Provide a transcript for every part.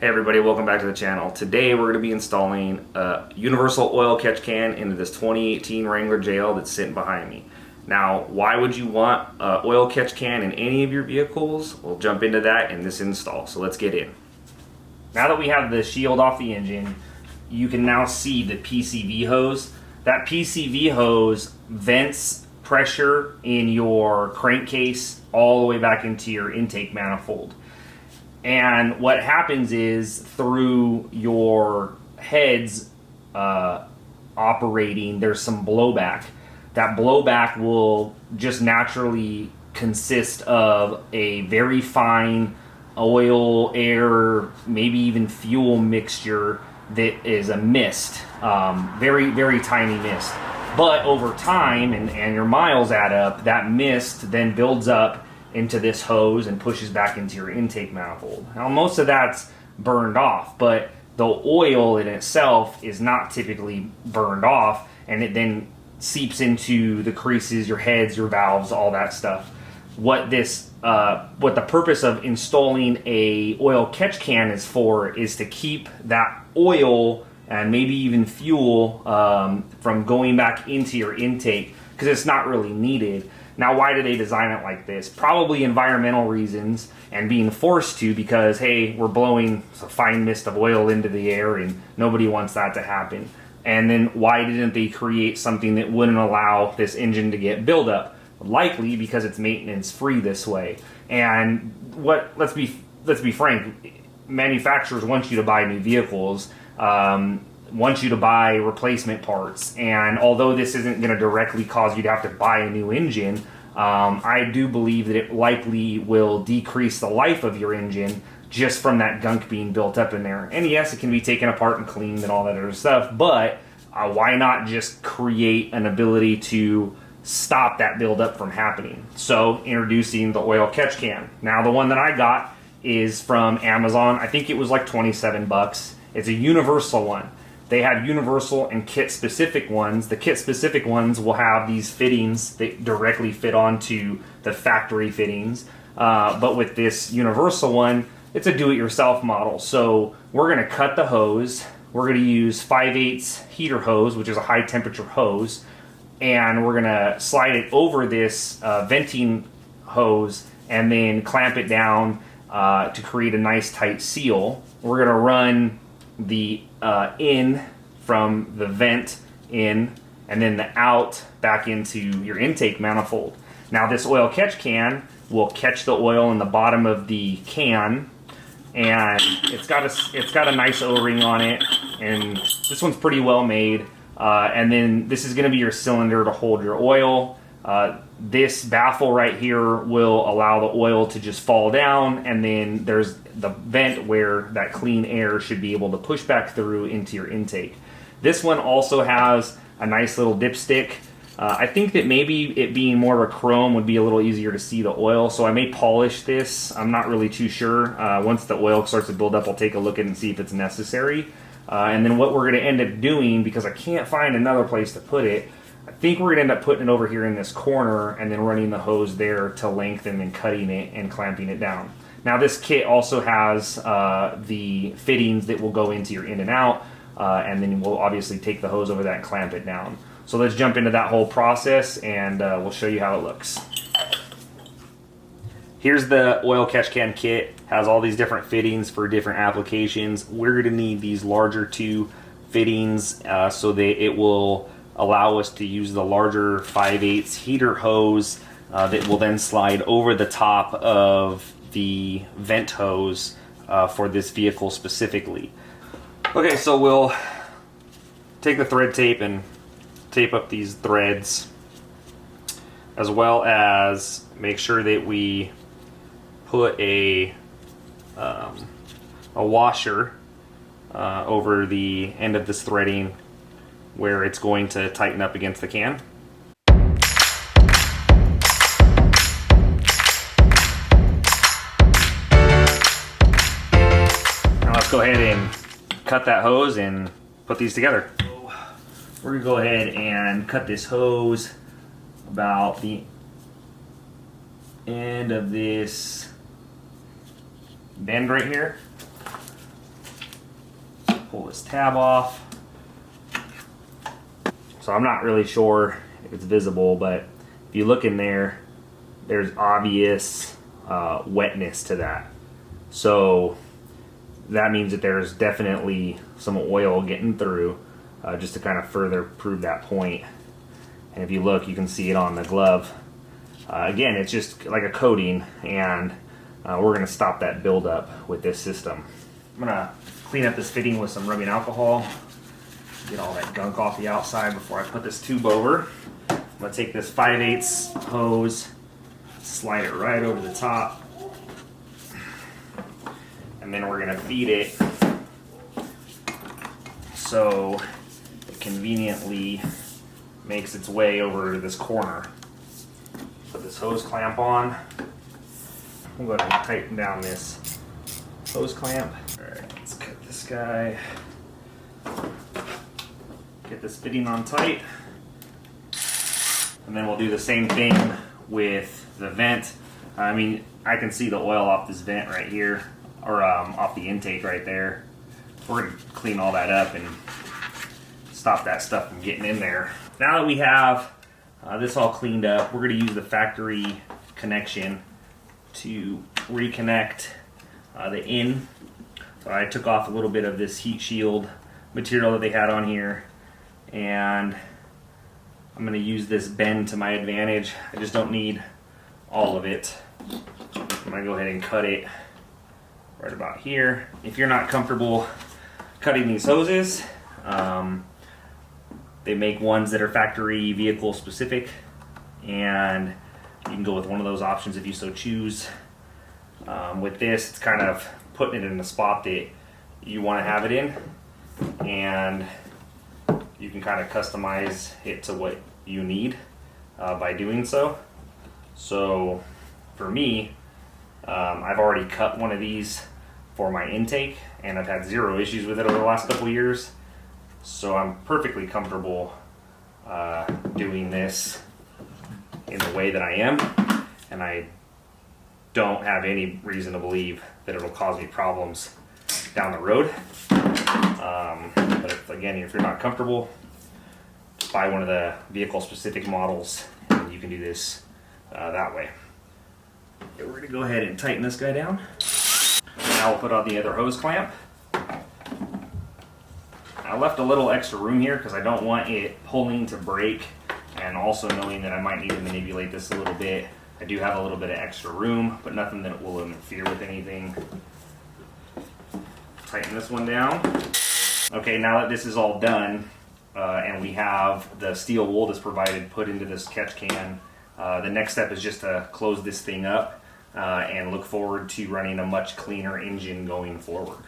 Hey everybody, welcome back to the channel. Today we're going to be installing a universal oil catch can into this 2018 Wrangler JL that's sitting behind me. Now, why would you want an oil catch can in any of your vehicles? We'll jump into that in this install, so let's get in. Now that we have the shield off the engine, you can now see the PCV hose. That PCV hose vents pressure in your crankcase all the way back into your intake manifold. And what happens is through your heads operating, there's some blowback. That blowback will just naturally consist of a very fine oil, air, maybe even fuel mixture that is a mist, very, very tiny mist. But over time, and your miles add up, that mist then builds up into this hose and pushes back into your intake manifold. Now most of that's burned off, but the oil in itself is not typically burned off, and it then seeps into the creases, your heads, your valves, all that stuff. What the purpose of installing a oil catch can is for is to keep that oil and maybe even fuel from going back into your intake, because it's not really needed. Now, why do they design it like this? Probably environmental reasons and being forced to, because, hey, we're blowing a fine mist of oil into the air and nobody wants that to happen. And then why didn't they create something that wouldn't allow this engine to get buildup? Likely because it's maintenance free this way. And let's be frank, manufacturers want you to buy new vehicles, want you to buy replacement parts, and although this isn't going to directly cause you to have to buy a new engine, I do believe that it likely will decrease the life of your engine just from that gunk being built up in there. And yes, it can be taken apart and cleaned and all that other stuff, but why not just create an ability to stop that buildup from happening? So introducing the oil catch can. Now the one that I got is from Amazon. I think it was like 27 bucks. It's a universal one. They have universal and kit specific ones. The kit specific ones will have these fittings that directly fit onto the factory fittings. But with this universal one, it's a do-it-yourself model. So we're going to cut the hose. We're going to use 5/8 heater hose, which is a high temperature hose. And we're going to slide it over this venting hose and then clamp it down to create a nice tight seal. We're going to run the in from the vent in, and then the out back into your intake manifold. Now this oil catch can will catch the oil in the bottom of the can, and it's got a nice O-ring on it, and this one's pretty well made. And then this is going to be your cylinder to hold your oil. This baffle right here will allow the oil to just fall down, and then there's the vent where that clean air should be able to push back through into your intake. This one also has a nice little dipstick. I think that maybe it being more of a chrome would be a little easier to see the oil, so I may polish this. I'm not really too sure. Once the oil starts to build up, I'll take a look at it and see if it's necessary. And then what we're going to end up doing, because I can't find another place to put it, I think we're going to end up putting it over here in this corner and then running the hose there to lengthen and cutting it and clamping it down. Now this kit also has the fittings that will go into your in and out, and then we'll obviously take the hose over that and clamp it down. So let's jump into that whole process, and we'll show you how it looks. Here's the oil catch can kit. Has all these different fittings for different applications. We're going to need these larger two fittings so that it will allow us to use the larger 5/8 heater hose that will then slide over the top of the vent hose for this vehicle specifically. Okay, so we'll take the thread tape and tape up these threads, as well as make sure that we put a washer over the end of this threading where it's going to tighten up against the can. Now let's go ahead and cut that hose and put these together. We're going to go ahead and cut this hose about the end of this bend right here. pull this tab off. So I'm not really sure if it's visible, but if you look in there, there's obvious wetness to that. So that means that there's definitely some oil getting through, just to kind of further prove that point. And if you look, you can see it on the glove. Again, it's just like a coating, and we're going to stop that buildup with this system. I'm going to clean up this fitting with some rubbing alcohol, get all that gunk off the outside before I put this tube over. I'm going to take this 5/8 hose, slide it right over the top, and then we're going to feed it so it conveniently makes its way over to this corner. Put this hose clamp on. I'm going to tighten down this hose clamp. Alright, let's cut this guy. Get this fitting on tight. And then we'll do the same thing with the vent. I mean, I can see the oil off this vent right here, or off the intake right there. We're going to clean all that up and stop that stuff from getting in there. Now that we have this all cleaned up, we're going to use the factory connection to reconnect the in. So I took off a little bit of this heat shield material that they had on here, and I'm going to use this bend to my advantage. I just don't need all of it. I'm going to go ahead and cut it right about here. If you're not comfortable cutting these hoses, they make ones that are factory vehicle specific, and you can go with one of those options if you so choose. With this, it's kind of putting it in the spot that you want to have it in, and you can kind of customize it to what you need by doing so. So for me, I've already cut one of these for my intake, and I've had zero issues with it over the last couple of years. So I'm perfectly comfortable doing this in the way that I am, and I don't have any reason to believe that it'll cause me problems down the road. But if you're not comfortable, just buy one of the vehicle specific models and you can do this that way. Okay, we're going to go ahead and tighten this guy down. Now we'll put on the other hose clamp. I left a little extra room here because I don't want it pulling to break, and also knowing that I might need to manipulate this a little bit. I do have a little bit of extra room, but nothing that will interfere with anything. Tighten this one down. Okay, now that this is all done, and we have the steel wool that's provided put into this catch can, the next step is just to close this thing up and look forward to running a much cleaner engine going forward.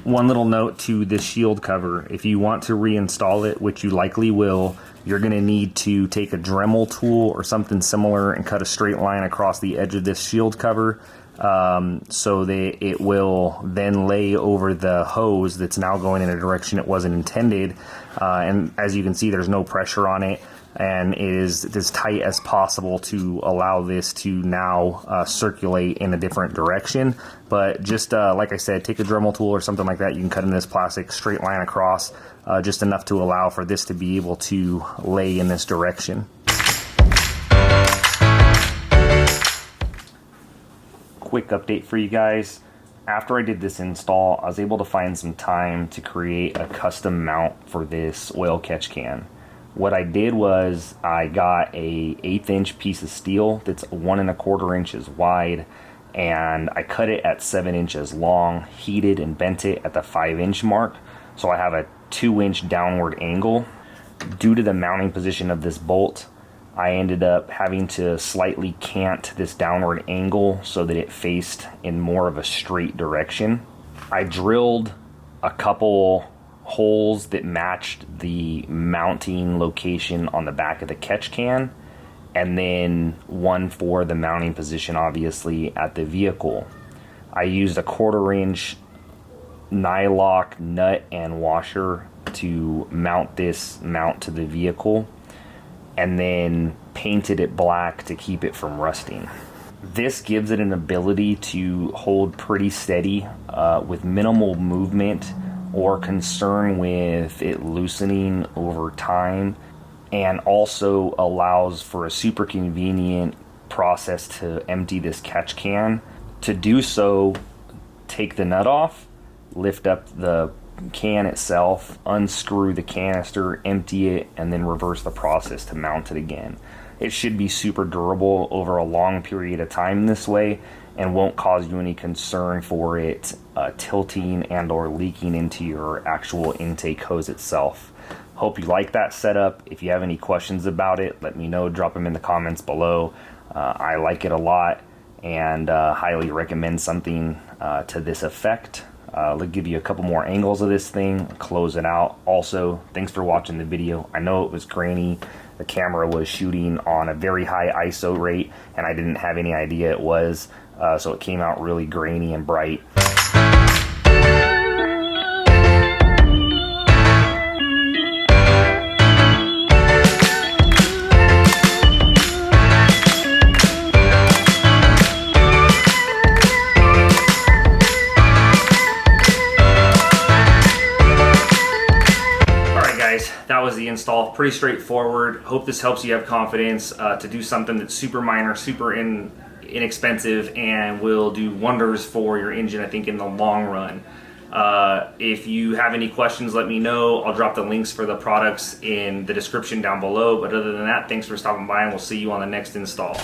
One little note to this shield cover: if you want to reinstall it, which you likely will, you're going to need to take a Dremel tool or something similar and cut a straight line across the edge of this shield cover, so that it will then lay over the hose that's now going in a direction it wasn't intended. And as you can see, there's no pressure on it, and it is as tight as possible to allow this to now circulate in a different direction. But just like I said, take a Dremel tool or something like that. You can cut in this plastic straight line across, just enough to allow for this to be able to lay in this direction. Quick update for you guys. After I did this install, I was able to find some time to create a custom mount for this oil catch can. What I did was I got a 1/8 inch piece of steel that's 1 1/4 inches wide, and I cut it at 7 inches long, heated and bent it at the 5 inch mark, so I have a 2 inch downward angle. Due to the mounting position of this bolt, I ended up having to slightly cant this downward angle so that it faced in more of a straight direction. I drilled a couple holes that matched the mounting location on the back of the catch can, and then one for the mounting position, obviously, at the vehicle. I used a 1/4 inch nylock nut and washer to mount this mount to the vehicle, and then painted it black to keep it from rusting. This gives it an ability to hold pretty steady with minimal movement or concern with it loosening over time, and also allows for a super convenient process to empty this catch can. To do so, take the nut off, lift up the can itself, unscrew the canister, empty it, and then reverse the process to mount it again. It should be super durable over a long period of time this way, and won't cause you any concern for it tilting and or leaking into your actual intake hose itself. Hope you like that setup. If you have any questions about it, let me know. Drop them in the comments below. I like it a lot, and highly recommend something to this effect. Let's give you a couple more angles of this thing, close it out. Also, thanks for watching the video. I know it was grainy. The camera was shooting on a very high ISO rate, and I didn't have any idea it was, so it came out really grainy and bright. That was the install. Pretty straightforward. Hope this helps you have confidence to do something that's super minor, super inexpensive, and will do wonders for your engine, I think, in the long run. If you have any questions, let me know. I'll drop the links for the products in the description down below. But other than that, thanks for stopping by, and we'll see you on the next install.